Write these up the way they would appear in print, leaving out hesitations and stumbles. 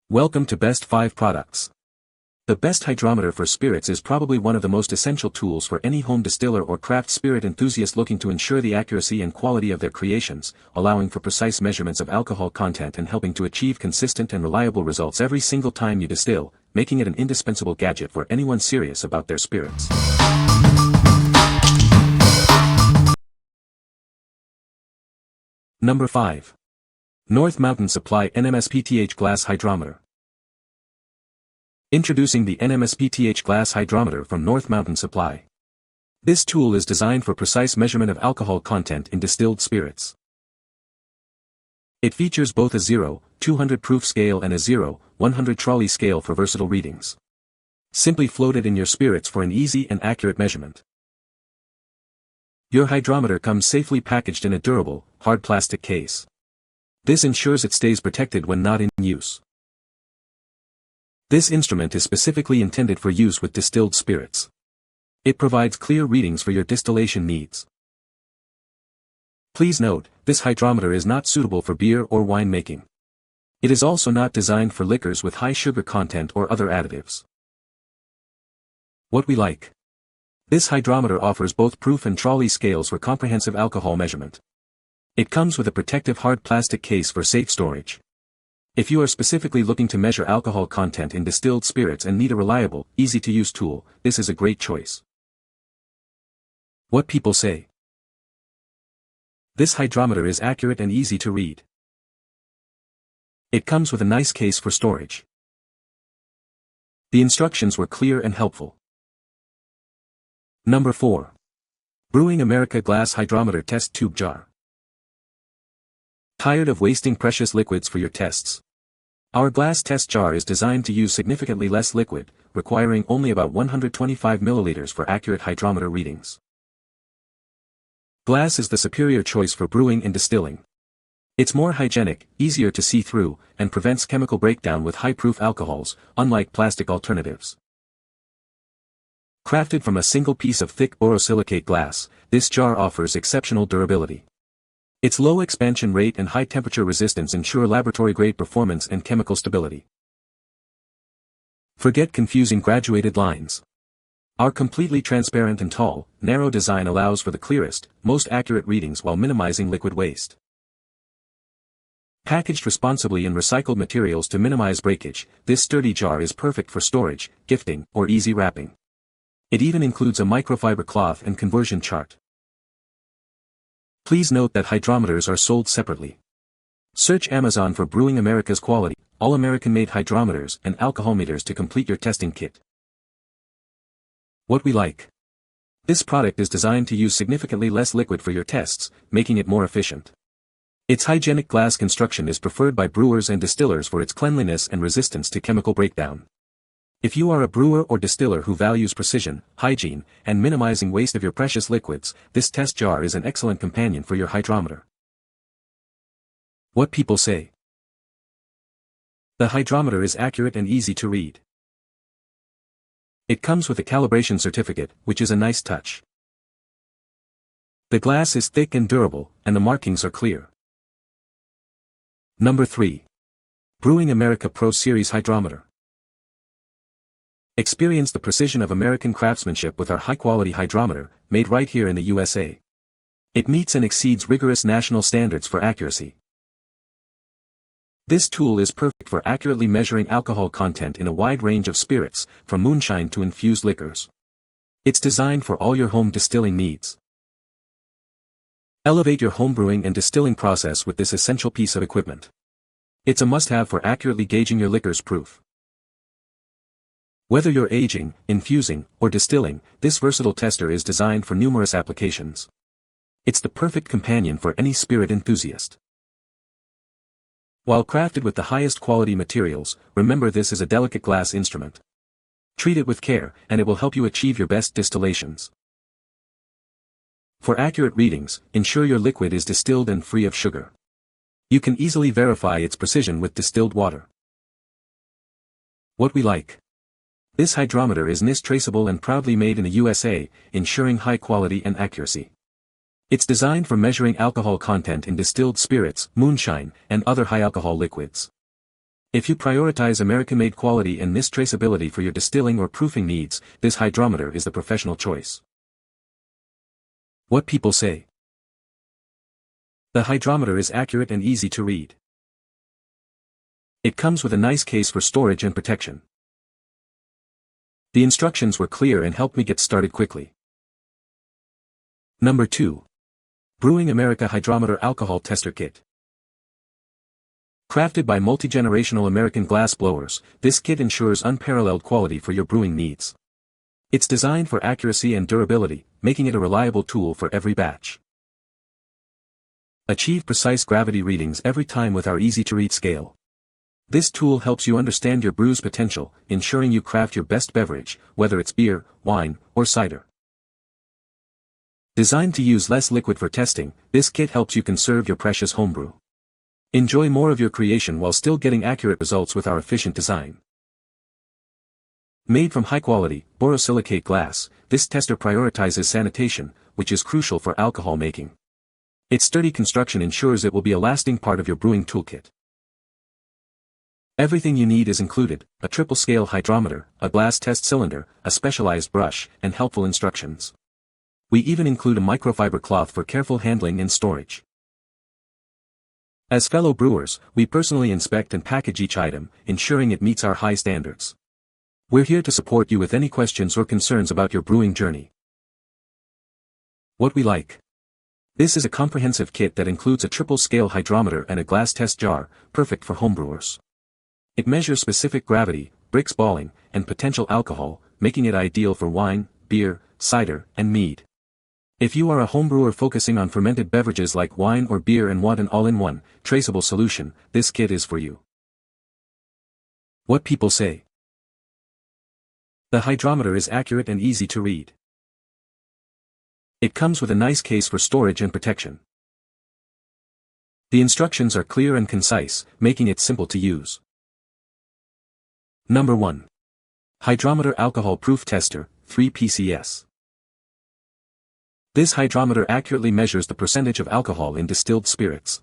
Welcome to Best 5 Products. The Best Hydrometer for Spirits is probably one of the most essential tools for any home distiller or craft spirit enthusiast looking to ensure the accuracy and quality of their creations, allowing for precise measurements of alcohol content and helping to achieve consistent and reliable results every single time you distill, making it an indispensable gadget for anyone serious about their spirits. Number 5. North Mountain Supply NMSPT-H Glass Hydrometer. Introducing the NMSPT-H Glass Hydrometer from North Mountain Supply. This tool is designed for precise measurement of alcohol content in distilled spirits. It features both a 0-200 proof scale and a 0-100 trolley scale for versatile readings. Simply float it in your spirits for an easy and accurate measurement. Your hydrometer comes safely packaged in a durable, hard plastic case. This ensures it stays protected when not in use. This instrument is specifically intended for use with distilled spirits. It provides clear readings for your distillation needs. Please note, this hydrometer is not suitable for beer or wine making. It is also not designed for liquors with high sugar content or other additives. What we like. This hydrometer offers both proof and trolley scales for comprehensive alcohol measurement. It comes with a protective hard plastic case for safe storage. If you are specifically looking to measure alcohol content in distilled spirits and need a reliable, easy-to-use tool, this is a great choice. What people say. This hydrometer is accurate and easy to read. It comes with a nice case for storage. The instructions were clear and helpful. Number 4. Brewing America Glass Hydrometer Test Tube Jar. Tired of wasting precious liquids for your tests? Our glass test jar is designed to use significantly less liquid, requiring only about 125 milliliters for accurate hydrometer readings. Glass is the superior choice for brewing and distilling. It's more hygienic, easier to see through, and prevents chemical breakdown with high-proof alcohols, unlike plastic alternatives. Crafted from a single piece of thick borosilicate glass, this jar offers exceptional durability. Its low expansion rate and high temperature resistance ensure laboratory-grade performance and chemical stability. Forget confusing graduated lines. Our completely transparent and tall, narrow design allows for the clearest, most accurate readings while minimizing liquid waste. Packaged responsibly in recycled materials to minimize breakage, this sturdy jar is perfect for storage, gifting, or easy wrapping. It even includes a microfiber cloth and conversion chart. Please note that hydrometers are sold separately. Search Amazon for Brewing America's quality, all-American-made hydrometers and alcohol meters to complete your testing kit. What we like. This product is designed to use significantly less liquid for your tests, making it more efficient. Its hygienic glass construction is preferred by brewers and distillers for its cleanliness and resistance to chemical breakdown. If you are a brewer or distiller who values precision, hygiene, and minimizing waste of your precious liquids, this test jar is an excellent companion for your hydrometer. What people say. The hydrometer is accurate and easy to read. It comes with a calibration certificate, which is a nice touch. The glass is thick and durable, and the markings are clear. Number 3. Brewing America Pro Series Hydrometer. Experience the precision of American craftsmanship with our high-quality hydrometer, made right here in the USA. It meets and exceeds rigorous national standards for accuracy. This tool is perfect for accurately measuring alcohol content in a wide range of spirits, from moonshine to infused liquors. It's designed for all your home distilling needs. Elevate your homebrewing and distilling process with this essential piece of equipment. It's a must-have for accurately gauging your liquor's proof. Whether you're aging, infusing, or distilling, this versatile tester is designed for numerous applications. It's the perfect companion for any spirit enthusiast. While crafted with the highest quality materials, remember this is a delicate glass instrument. Treat it with care, and it will help you achieve your best distillations. For accurate readings, ensure your liquid is distilled and free of sugar. You can easily verify its precision with distilled water. What we like. This hydrometer is NIST traceable and proudly made in the USA, ensuring high quality and accuracy. It's designed for measuring alcohol content in distilled spirits, moonshine, and other high alcohol liquids. If you prioritize American-made quality and NIST traceability for your distilling or proofing needs, this hydrometer is the professional choice. What people say. The hydrometer is accurate and easy to read. It comes with a nice case for storage and protection. The instructions were clear and helped me get started quickly. Number 2. Brewing America Hydrometer Alcohol Tester Kit. Crafted by multi-generational American glass blowers, this kit ensures unparalleled quality for your brewing needs. It's designed for accuracy and durability, making it a reliable tool for every batch. Achieve precise gravity readings every time with our easy-to-read scale. This tool helps you understand your brew's potential, ensuring you craft your best beverage, whether it's beer, wine, or cider. Designed to use less liquid for testing, this kit helps you conserve your precious homebrew. Enjoy more of your creation while still getting accurate results with our efficient design. Made from high-quality, borosilicate glass, this tester prioritizes sanitation, which is crucial for alcohol making. Its sturdy construction ensures it will be a lasting part of your brewing toolkit. Everything you need is included: a triple-scale hydrometer, a glass test cylinder, a specialized brush, and helpful instructions. We even include a microfiber cloth for careful handling and storage. As fellow brewers, we personally inspect and package each item, ensuring it meets our high standards. We're here to support you with any questions or concerns about your brewing journey. What we like. This is a comprehensive kit that includes a triple-scale hydrometer and a glass test jar, perfect for homebrewers. It measures specific gravity, Brix balling, and potential alcohol, making it ideal for wine, beer, cider, and mead. If you are a homebrewer focusing on fermented beverages like wine or beer and want an all-in-one, traceable solution, this kit is for you. What people say. The hydrometer is accurate and easy to read. It comes with a nice case for storage and protection. The instructions are clear and concise, making it simple to use. Number 1. Hydrometer Alcohol Proof Tester, 3 PCS. This hydrometer accurately measures the percentage of alcohol in distilled spirits.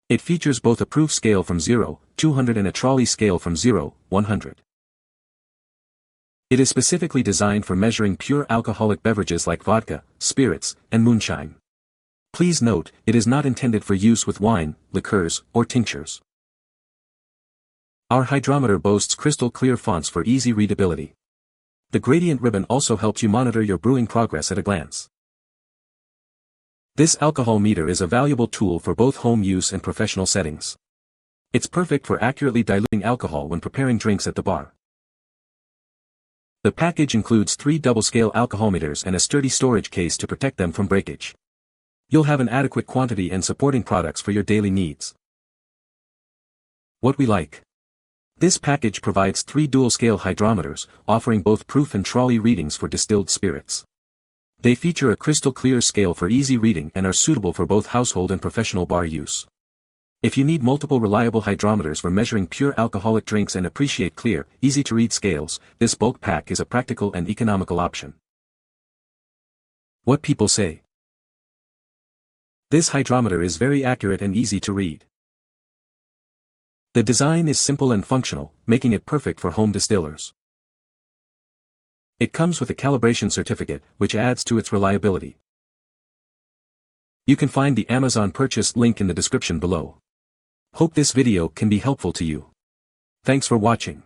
It features both a proof scale from 0-200 and a trolley scale from 0-100. It is specifically designed for measuring pure alcoholic beverages like vodka, spirits, and moonshine. Please note, it is not intended for use with wine, liqueurs, or tinctures. Our hydrometer boasts crystal clear fonts for easy readability. The gradient ribbon also helps you monitor your brewing progress at a glance. This alcohol meter is a valuable tool for both home use and professional settings. It's perfect for accurately diluting alcohol when preparing drinks at the bar. The package includes 3 double-scale alcohol meters and a sturdy storage case to protect them from breakage. You'll have an adequate quantity and supporting products for your daily needs. What we like. This package provides 3 dual-scale hydrometers, offering both proof and trolley readings for distilled spirits. They feature a crystal-clear scale for easy reading and are suitable for both household and professional bar use. If you need multiple reliable hydrometers for measuring pure alcoholic drinks and appreciate clear, easy-to-read scales, this bulk pack is a practical and economical option. What people say. This hydrometer is very accurate and easy to read. The design is simple and functional, making it perfect for home distillers. It comes with a calibration certificate, which adds to its reliability. You can find the Amazon purchase link in the description below. Hope this video can be helpful to you. Thanks for watching.